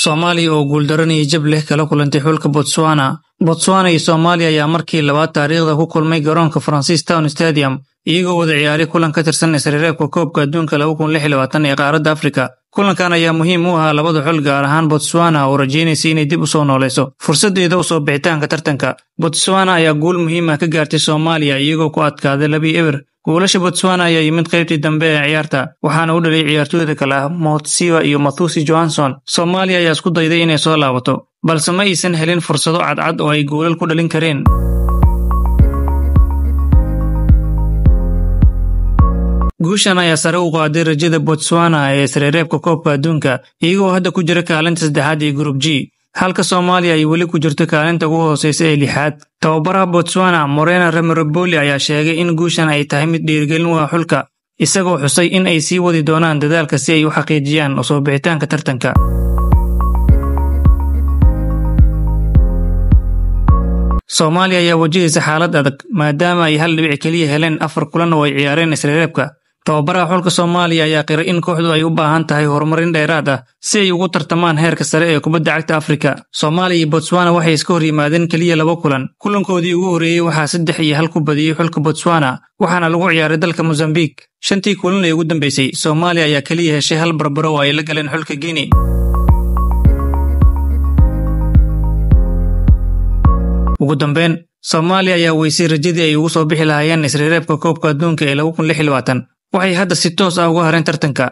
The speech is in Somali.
Soomaaliya oo guuldaranaya jab leh kala kulantay xulka Botswana iyo Soomaaliya ayaa markii labaad taariikhda ku kulmay garoonka Francis Town Stadium iyagoo wada ciyaaray kulan ka tirsan isreebka koobka adduunka 2026 ee qaaradda Afrika. Kulankan ayaa muhiim u ahaa labada xul gaar ahaan Botswana oo rajeynaysa inay dib u soo nooleyso fursadeeda u soo bixitaanka tartanka. Botswana ayaa guul muhiim ah ka gaartay Soomaaliya iyagoo ku adkaaday 2-0. Goolasha Botswana ayaa yimid qaybtii dambe ee ciyaarta waxaana u dhaliyay ciyaartooyda kale ah Motsiwa iyo Mathusi Johansson. Soomaaliya ayaa isku dayday inay soo laabato balse ma aysan helin fursado cadcad oo ay goolal ku dhalin kareen. Guushan ayaa sare u qaaday rajada Botswana ee isreebka koobka adduunka iyagoo hadda ku jira kaalinta saddexaad ee Group G halka Soomaaliya ay weli ku jirto kaalinta ugu hooseysa ee lixaad. Tababaraha Botswana Morena Ramaraboli ayaa sheegay in guushan ay tahay mid dhiirigelin u ah xulka isagoo xusay in ay sii wadi doonaan dadaalka si ay u xaqiijiyaan soo bixitaanka tartanka. Soomaaliya ayaa wajahaysa xaalad adag maadaama ay hal dhibic kaliya heleen 4 kulan oo ay ciyaareen isreebka. Tababaraha xulka Soomaaliya ayaa qiray in kooxdu ay u baahan tahay horumarin dheeraad ah si ay ugu tartamaan heerka sare ee kubadda cagta Afrika. Soomaaliya iyo Botswana waxay iska hor yimaadeen kaliya 2 kulan. Kulankoodii ugu horeeyay waxaa 3-1 ku badiyay xulka Botswana waxaana lagu ciyaaray dalka Mozambique. 5tii kulan ee ugu dambeysay Soomaaliya ayaa kaliya heshay hal barbaro oo ay la galeen xulka Guinea. Ugu dambeyn Soomaaliya ayaa weysay rajadii ay ugu soo bixi lahaayeen isreebka koobka adduunka ee 2026 waxay hadda si toos ah uga hareen tartanka.